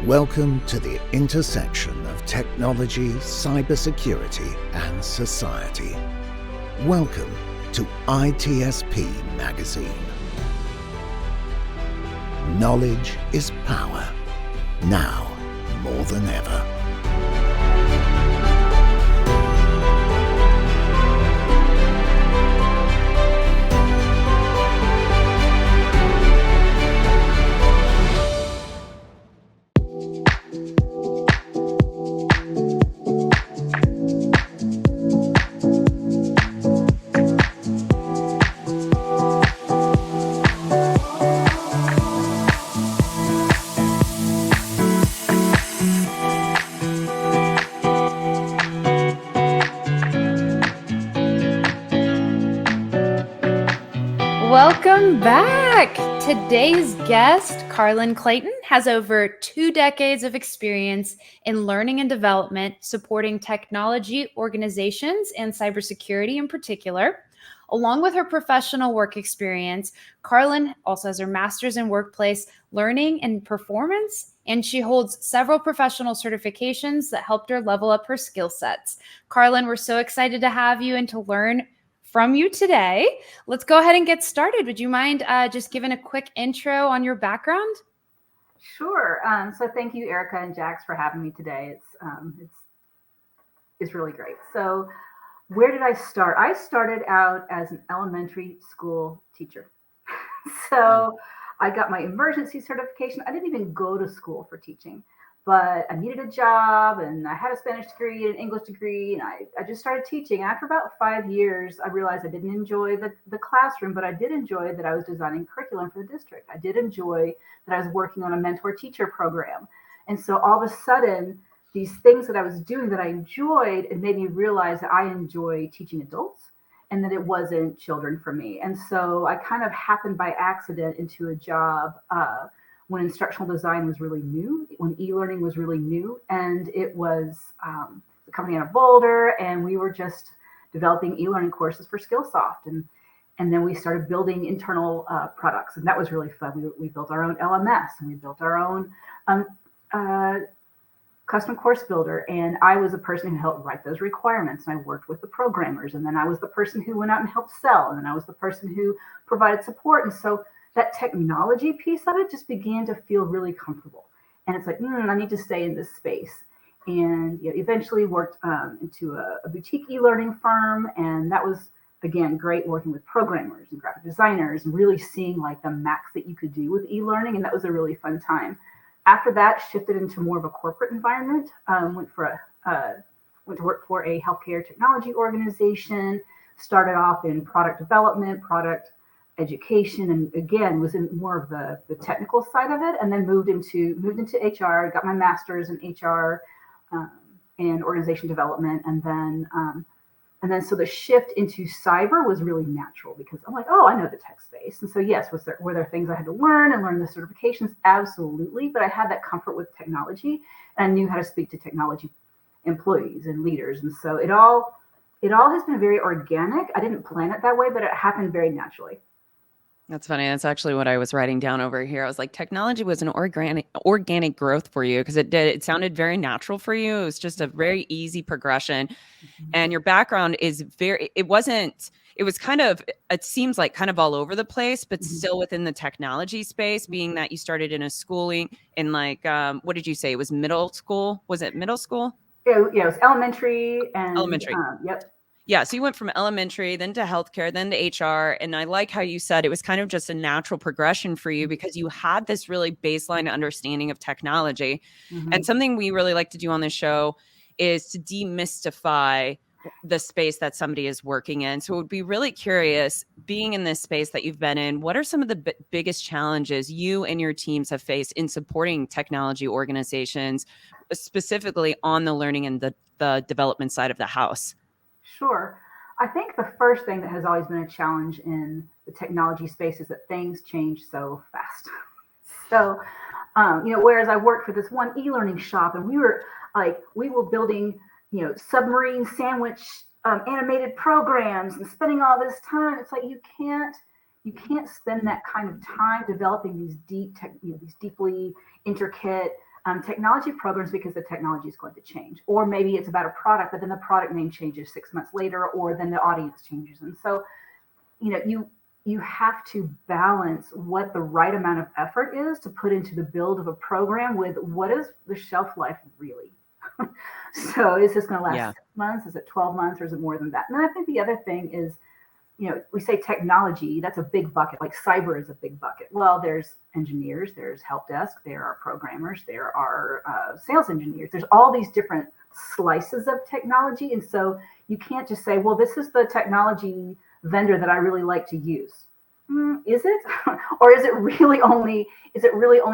Welcome to the intersection of technology, cybersecurity, and society. Welcome to ITSP Magazine. Knowledge is power, now more than ever. Welcome back! Today's guest, Karlin Clayton, has over 2 decades of experience in learning and development, supporting technology organizations and cybersecurity in particular. Along with her professional work experience, Karlin also has her master's in workplace learning and performance, and she holds several professional certifications that helped her level up her skill sets. Karlin, we're so excited to have you and to learn from you today. Let's go ahead and get started. Would you mind just giving a quick intro on your background? Sure. So thank you, Erika and Jax, for having me today. It's really great. So where did I start? I started out as an elementary school teacher. So I got my emergency certification. I didn't even go to school for teaching, but I needed a job and I had a Spanish degree and an English degree. And I just started teaching. After about 5 years, I realized I didn't enjoy the classroom, but I did enjoy that I was designing curriculum for the district. I did enjoy that I was working on a mentor teacher program. And so all of a sudden, these things that I was doing that I enjoyed, it made me realize that I enjoy teaching adults and that it wasn't children for me. And so I kind of happened by accident into a job when instructional design was really new, when e-learning was really new, and it was a company out of Boulder, and we were just developing e-learning courses for Skillsoft, and then we started building internal products, and that was really fun. We built our own LMS, and we built our own custom course builder, and I was the person who helped write those requirements, and I worked with the programmers, and then I was the person who went out and helped sell, and then I was the person who provided support, and so that technology piece of it just began to feel really comfortable. And it's like, I need to stay in this space. And eventually worked into a boutique e-learning firm. And that was, again, great working with programmers and graphic designers and really seeing like the max that you could do with e-learning. And that was a really fun time. After that, shifted into more of a corporate environment, went to work for a healthcare technology organization, started off in product development, product education, and again was in more of the technical side of it, and then moved into HR, got my master's in HR and organization development, and then so the shift into cyber was really natural because I'm like, I know the tech space, and so yes, were there things I had to learn and learn the certifications? Absolutely, but I had that comfort with technology, and I knew how to speak to technology employees and leaders, and so it all has been very organic. I didn't plan it that way, but it happened very naturally. That's funny. That's actually what I was writing down over here. I was like, technology was an organic growth for you because it sounded very natural for you. It was just a very easy progression. Mm-hmm. And your background is it seems like kind of all over the place, but mm-hmm. still within the technology space, being that you started in a schooling in like, what did you say? It was middle school? Was it middle school? Yeah, it was elementary. Yep. Yeah. So you went from elementary, then to healthcare, then to HR. And I like how you said it was kind of just a natural progression for you because you had this really baseline understanding of technology. Mm-hmm. And something we really like to do on this show is to demystify the space that somebody is working in. So it would be really curious, being in this space that you've been in, what are some of the biggest challenges you and your teams have faced in supporting technology organizations, specifically on the learning and the development side of the house? Sure. I think the first thing that has always been a challenge in the technology space is that things change so fast. So, whereas I worked for this one e-learning shop and we were building, submarine sandwich animated programs and spending all this time. It's like you can't spend that kind of time developing these deeply intricate Technology programs because the technology is going to change, or maybe it's about a product, but then the product name changes 6 months later, or then the audience changes. And so, you have to balance what the right amount of effort is to put into the build of a program with what is the shelf life really. So is this going to last 6 months? Is it 12 months, or is it more than that? And then I think the other thing is, we say technology, that's a big bucket, like cyber is a big bucket. Well, there's engineers, there's help desk, there are programmers, there are sales engineers. There's all these different slices of technology. And so you can't just say, well, this is the technology vendor that I really like to use. Is it? Or is it really only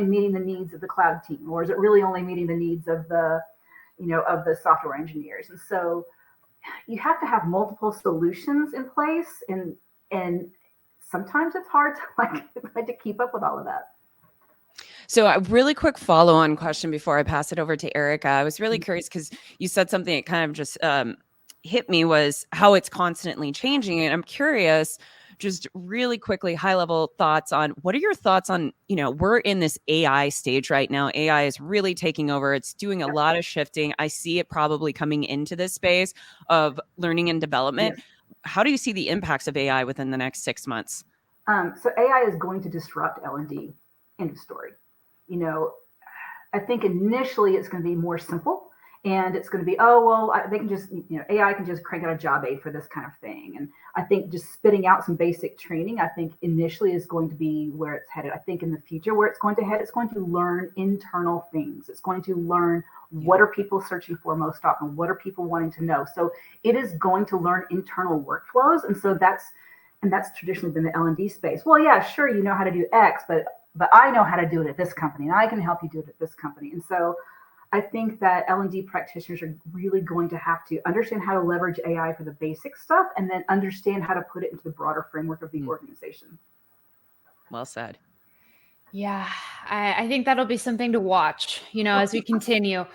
meeting the needs of the cloud team? Or is it really only meeting the needs of the software engineers? And so you have to have multiple solutions in place, and sometimes it's hard to keep up with all of that. So a really quick follow-on question before I pass it over to Erika. I was really curious because you said something that kind of just hit me, was how it's constantly changing. And I'm curious, just really quickly, high-level thoughts on, what are your thoughts on, we're in this AI stage right now. AI is really taking over. It's doing a lot of shifting. I see it probably coming into this space of learning and development. Yes. How do you see the impacts of AI within the next 6 months? So AI is going to disrupt L&D. End of story. I think initially it's going to be more simple. And it's going to be, they can just, AI can just crank out a job aid for this kind of thing. And I think just spitting out some basic training, I think initially is going to be where it's headed. I think in the future where it's going to head, it's going to learn internal things. It's going to learn what are people searching for most often? What are people wanting to know? So it is going to learn internal workflows. And so that's traditionally been the L&D space. Well, yeah, sure, you know how to do X, but I know how to do it at this company, and I can help you do it at this company. And so I think that L&D practitioners are really going to have to understand how to leverage AI for the basic stuff, and then understand how to put it into the broader framework of the organization. Well said. Yeah, I think that'll be something to watch, as we continue.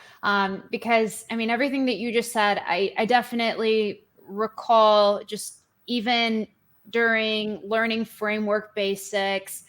Because, everything that you just said, I definitely recall just even during learning framework basics,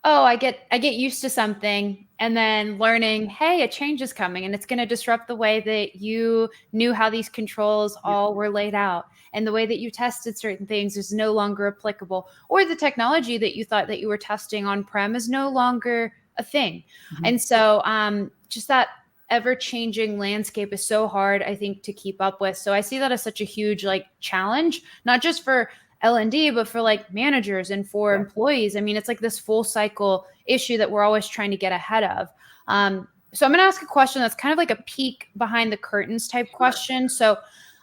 I get used to something, and then learning, hey, a change is coming and it's going to disrupt the way that you knew how these controls all were laid out, and the way that you tested certain things is no longer applicable, or the technology that you thought that you were testing on-prem is no longer a thing. Mm-hmm. And so just that ever-changing landscape is so hard, I think, to keep up with. So I see that as such a huge challenge, not just for L&D, but for managers and for employees. It's this full cycle issue that we're always trying to get ahead of. So I'm going to ask a question that's kind of like a peek behind the curtains type question. So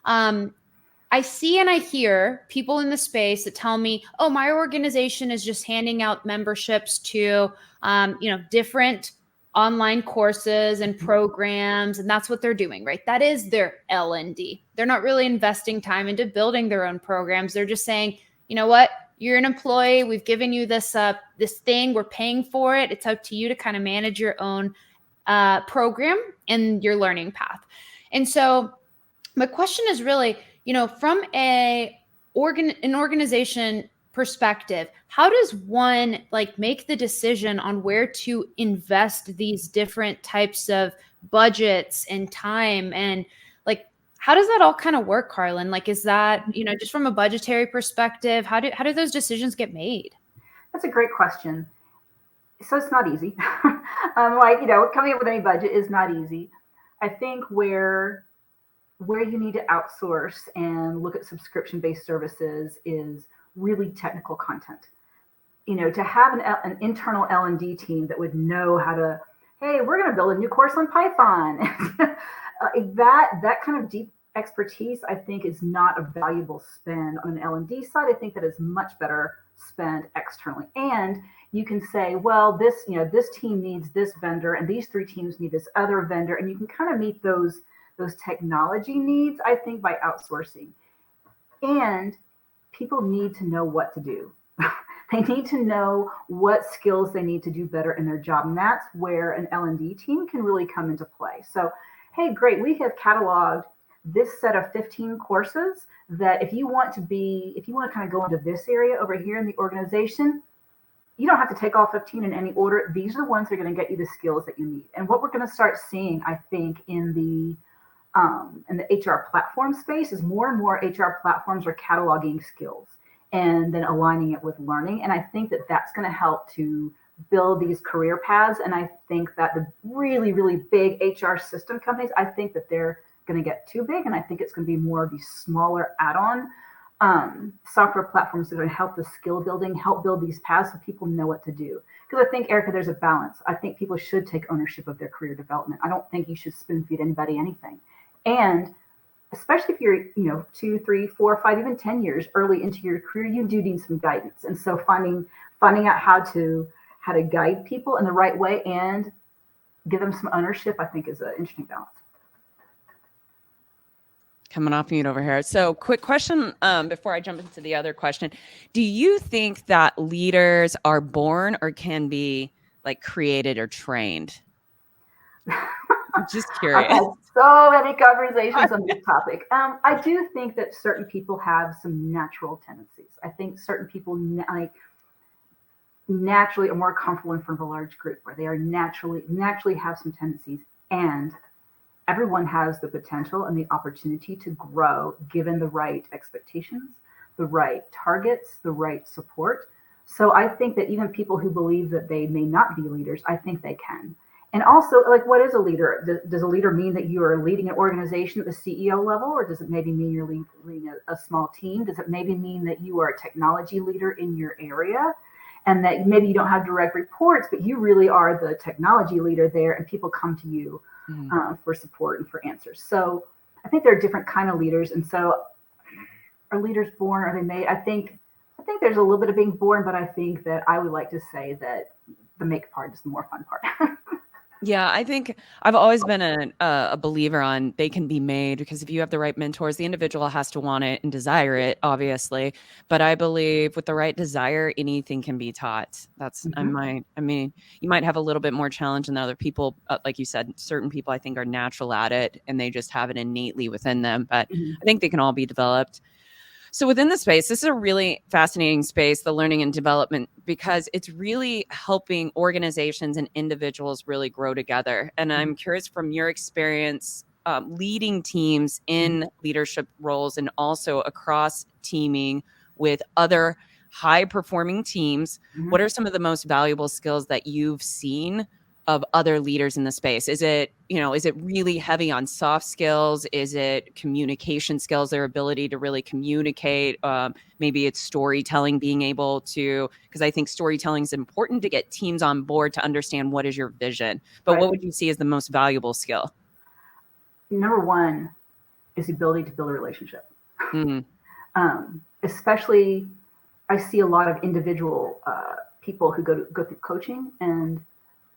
I see and I hear people in the space that tell me, my organization is just handing out memberships to, different online courses and programs, and that's what they're doing, right? That is their L&D. They're not really investing time into building their own programs. They're just saying, you know what, you're an employee. We've given you this thing. We're paying for it. It's up to you to kind of manage your own program and your learning path. And so my question is really, from an organization perspective, how does one make the decision on where to invest these different types of budgets and time, and how does that all kind of work, Karlin? Is that, just from a budgetary perspective, how do those decisions get made? That's a great question. So it's not easy. Coming up with any budget is not easy. I think where you need to outsource and look at subscription-based services is really technical content. To have an internal L&D team that would know how to, hey, we're going to build a new course on Python. that kind of deep expertise, I think, is not a valuable spend on an L&D side. I think that is much better spent externally. And you can say, well, this team needs this vendor, and these 3 teams need this other vendor, and you can kind of meet those technology needs, I think, by outsourcing. And people need to know what to do. They need to know what skills they need to do better in their job. And that's where an L&D team can really come into play. So, hey, great, we have cataloged this set of 15 courses that if you want to kind of go into this area over here in the organization, you don't have to take all 15 in any order. These are the ones that are going to get you the skills that you need. And what we're going to start seeing, I think, in the HR platform space is more and more HR platforms are cataloging skills and then aligning it with learning. And I think that that's going to help to build these career paths. And I think that the really, really big HR system companies, I think that they're going to get too big. And I think it's going to be more of these smaller add-on software platforms that are going to help the skill building, help build these paths so people know what to do. Because I think, Erika, there's a balance. I think people should take ownership of their career development. I don't think you should spoon feed anybody anything. And especially if you're, 2, 3, 4, 5, even 10 years early into your career, you do need some guidance. And so finding out how to guide people in the right way and give them some ownership, I think is an interesting balance. Coming off mute over here. So quick question before I jump into the other question. Do you think that leaders are born or can be like created or trained? I'm just curious. I've had so many conversations on this topic. I do think that certain people have some natural tendencies. I think certain people naturally are more comfortable in front of a large group, where they are naturally have some tendencies, and everyone has the potential and the opportunity to grow given the right expectations, the right targets, the right support. So I think that even people who believe that they may not be leaders, I think they can. And also, like, what is a leader? Does a leader mean that you are leading an organization at the CEO level, or does it maybe mean you're leading a small team? Does it maybe mean that you are a technology leader in your area, and that maybe you don't have direct reports, but you really are the technology leader there, and people come to you for support and for answers? So I think there are different kind of leaders. And so are leaders born? Are they made? I think there's a little bit of being born, but I think that I would like to say that the make part is the more fun part. Yeah, I think I've always been a believer on they can be made, because if you have the right mentors, the individual has to want it and desire it, obviously. But I believe with the right desire, anything can be taught. That's you might have a little bit more challenge than other people. Like you said, certain people I think are natural at it and they just have it innately within them. But I think they can all be developed. So within the space, this is a really fascinating space, the learning and development, because it's really helping organizations and individuals really grow together. And I'm curious, from your experience leading teams in leadership roles and also across teaming with other high performing teams, what are some of the most valuable skills that you've seen of other leaders in the space? Is it really heavy on soft skills? Is it communication skills, their ability to really communicate? Maybe it's storytelling, being able to, because I think storytelling is important to get teams on board to understand what is your vision. But what would you see as the most valuable skill? Number one is the ability to build a relationship. Especially, I see a lot of individual people who go through coaching, and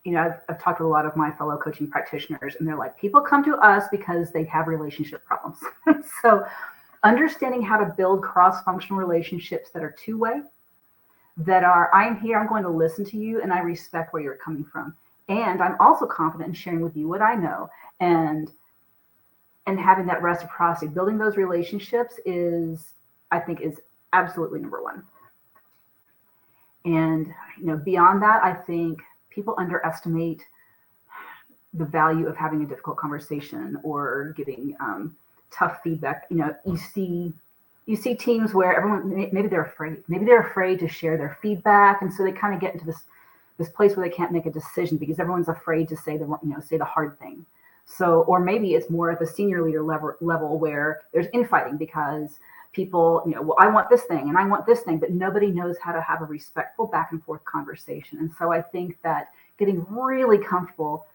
I've talked to a lot of my fellow coaching practitioners, and they're like, people come to us because they have relationship problems. So understanding how to build cross-functional relationships that are two-way, that are, I'm here, I'm going to listen to you, and I respect where you're coming from. And I'm also confident in sharing with you what I know, and having that reciprocity, building those relationships I think is absolutely number one. And, beyond that, I think people underestimate the value of having a difficult conversation or giving tough feedback. You see teams where everyone, maybe they're afraid to share their feedback, and so they kind of get into this place where they can't make a decision because everyone's afraid to say the hard thing. So, or maybe it's more at the senior leader level where there's infighting because people, well, I want this thing and I want this thing, but nobody knows how to have a respectful back and forth conversation. And so I think that getting really comfortable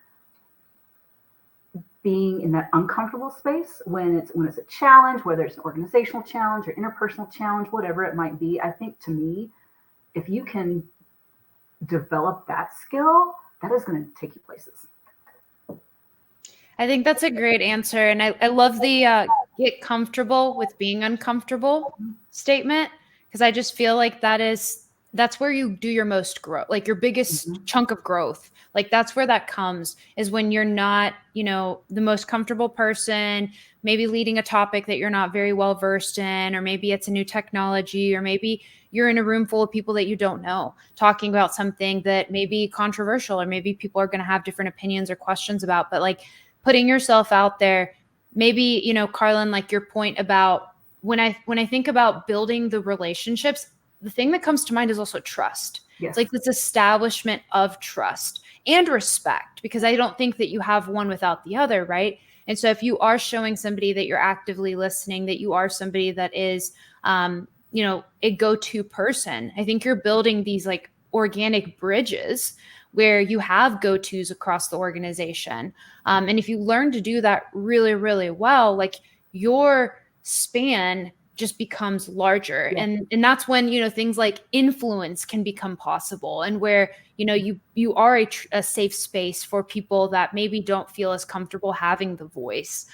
being in that uncomfortable space when it's a challenge, whether it's an organizational challenge or interpersonal challenge, whatever it might be, I think, to me, if you can develop that skill, that is going to take you places. I think that's a great answer. And I love the get comfortable with being uncomfortable statement, because I just feel like that is that's where you do your most growth, like your biggest chunk of growth. Like that's where that comes, is when you're not, the most comfortable person, maybe leading a topic that you're not very well versed in, or maybe it's a new technology, or maybe you're in a room full of people that you don't know, talking about something that may be controversial, or maybe people are going to have different opinions or questions about, but like putting yourself out there. Maybe, Karlin, like your point about when I think about building the relationships, the thing that comes to mind is also trust. Yes. It's like this establishment of trust and respect, because I don't think that you have one without the other, right? And so if you are showing somebody that you're actively listening, that you are somebody that is, a go-to person, I think you're building these like organic bridges where you have go-tos across the organization. And if you learn to do that really, really well, like your span just becomes larger. Yeah. And that's when, things like influence can become possible, and where, you are a safe space for people that maybe don't feel as comfortable having the voice.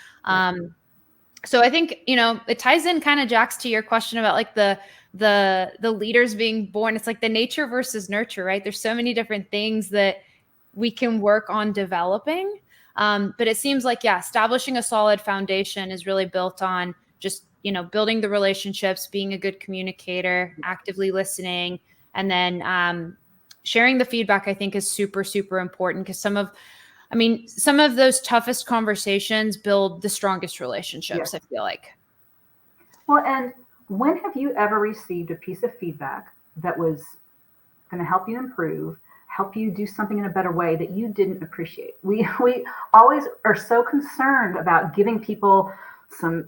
So I think, it ties in kind of, Jax, to your question about like the leaders being born. It's like the nature versus nurture, right? There's so many different things that we can work on developing. But it seems like, establishing a solid foundation is really built on just, building the relationships, being a good communicator, actively listening, and then sharing the feedback, I think, is super, super important, because some of those toughest conversations build the strongest relationships, I feel like. Well, and when have you ever received a piece of feedback that was going to help you improve, help you do something in a better way that you didn't appreciate? We always are so concerned about giving people some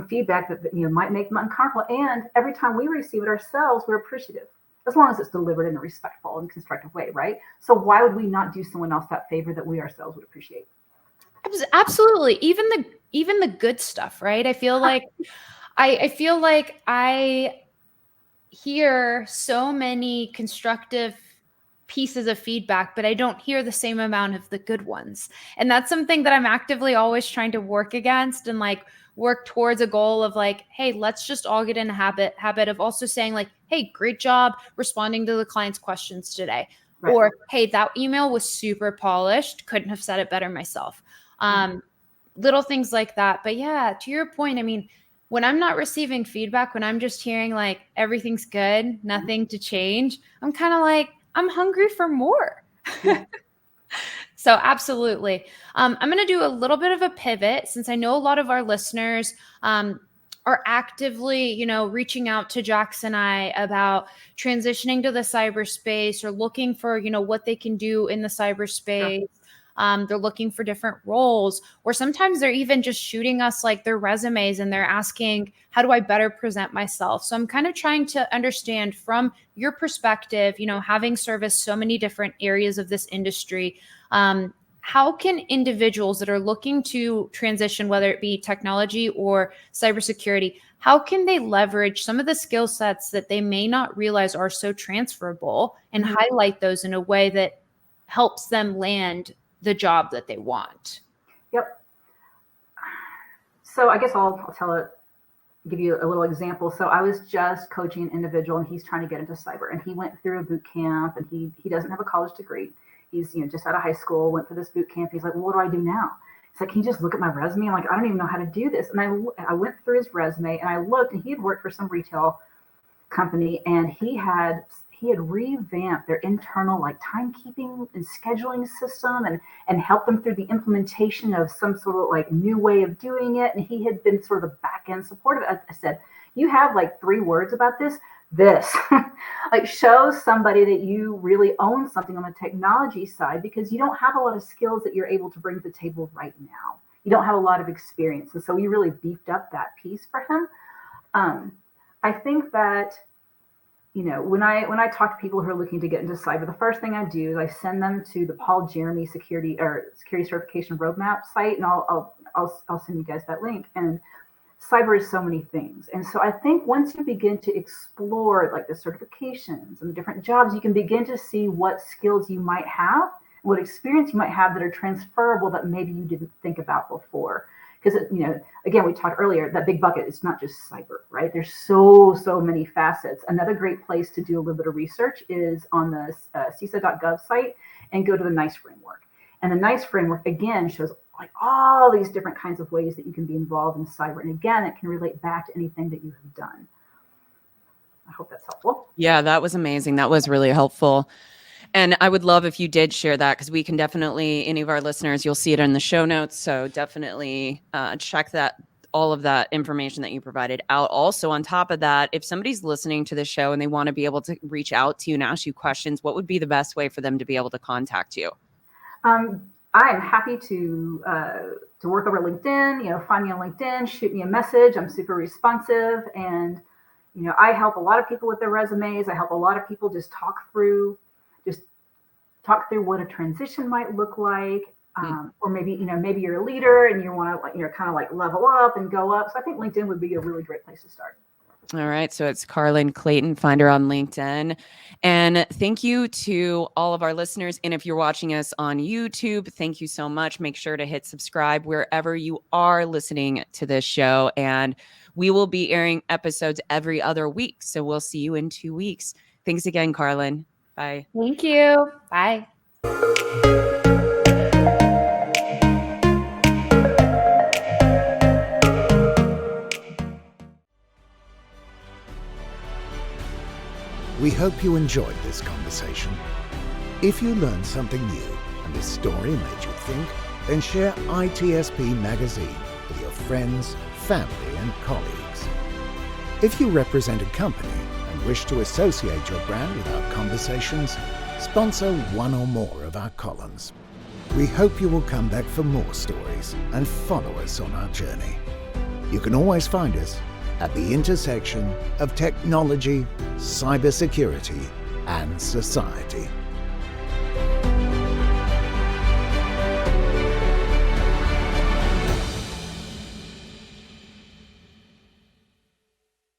feedback that might make them uncomfortable. And every time we receive it ourselves, we're appreciative, as long as it's delivered in a respectful and constructive way, right? So why would we not do someone else that favor that we ourselves would appreciate? Absolutely. Even the good stuff, right? I feel like I feel like I hear so many constructive pieces of feedback, but I don't hear the same amount of the good ones. And that's something that I'm actively always trying to work against, and like work towards a goal of like, hey, let's just all get in a habit of also saying like, hey, great job responding to the client's questions today. Right. Or, hey, that email was super polished. Couldn't have said it better myself. Little things like that. But yeah, to your point, when I'm not receiving feedback, when I'm just hearing like everything's good, nothing to change, I'm kind of like, I'm hungry for more. So absolutely. I'm going to do a little bit of a pivot, since I know a lot of our listeners are actively, reaching out to Jax and I about transitioning to the cyberspace, or looking for, what they can do in the cyberspace. They're looking for different roles, or sometimes they're even just shooting us like their resumes and they're asking, how do I better present myself? So I'm kind of trying to understand from your perspective, having serviced so many different areas of this industry, how can individuals that are looking to transition, whether it be technology or cybersecurity, how can they leverage some of the skill sets that they may not realize are so transferable, and highlight those in a way that helps them land the job that they want? Yep. So I guess I'll give you a little example. So I was just coaching an individual, and he's trying to get into cyber, and he went through a boot camp, and he doesn't have a college degree. He's just out of high school, went through this boot camp. He's like, well, what do I do now? He's like, can you just look at my resume? I'm like, I don't even know how to do this. And I went through his resume, and I looked, and he had worked for some retail company, and he had revamped their internal like timekeeping and scheduling system, and helped them through the implementation of some sort of like new way of doing it. And he had been sort of the back end support of it. I said, you have like 3 words about this like show somebody that you really own something on the technology side, because you don't have a lot of skills that you're able to bring to the table right now. You don't have a lot of experience. And so we really beefed up that piece for him. I think that when I talk to people who are looking to get into cyber, the first thing I do is I send them to the Paul Jeremy security certification roadmap site, and I'll send you guys that link. And cyber is so many things, and so I think once you begin to explore like the certifications and the different jobs, you can begin to see what skills you might have, what experience you might have that are transferable that maybe you didn't think about before. because, again, we talked earlier, that big bucket, it's not just cyber, right? There's so many facets. Another great place to do a little bit of research is on the CISA.gov site, and go to the NICE framework. And the NICE framework, again, shows like all these different kinds of ways that you can be involved in cyber. And again, it can relate back to anything that you have done. I hope that's helpful. Yeah, that was amazing. That was really helpful. And I would love if you did share that, because we can definitely, any of our listeners, you'll see it in the show notes. So definitely check that, all of that information that you provided out. Also, on top of that, if somebody's listening to the show and they want to be able to reach out to you and ask you questions, what would be the best way for them to be able to contact you? I am happy to work over LinkedIn. Find me on LinkedIn, shoot me a message. I'm super responsive, and I help a lot of people with their resumes. I help a lot of people just talk through what a transition might look like, or maybe you're a leader and you want to kind of like level up and go up. So I think LinkedIn would be a really great place to start. All right. So it's Karlin Clayton, find her on LinkedIn. And thank you to all of our listeners. And if you're watching us on YouTube, thank you so much. Make sure to hit subscribe wherever you are listening to this show. And we will be airing episodes every other week. So we'll see you in 2 weeks. Thanks again, Karlin. Bye. Thank you. Bye. We hope you enjoyed this conversation. If you learned something new and this story made you think, then share ITSP Magazine with your friends, family, and colleagues. If you represent a company and wish to associate your brand with our conversations, sponsor one or more of our columns. We hope you will come back for more stories and follow us on our journey. You can always find us at the intersection of technology, cybersecurity, and society.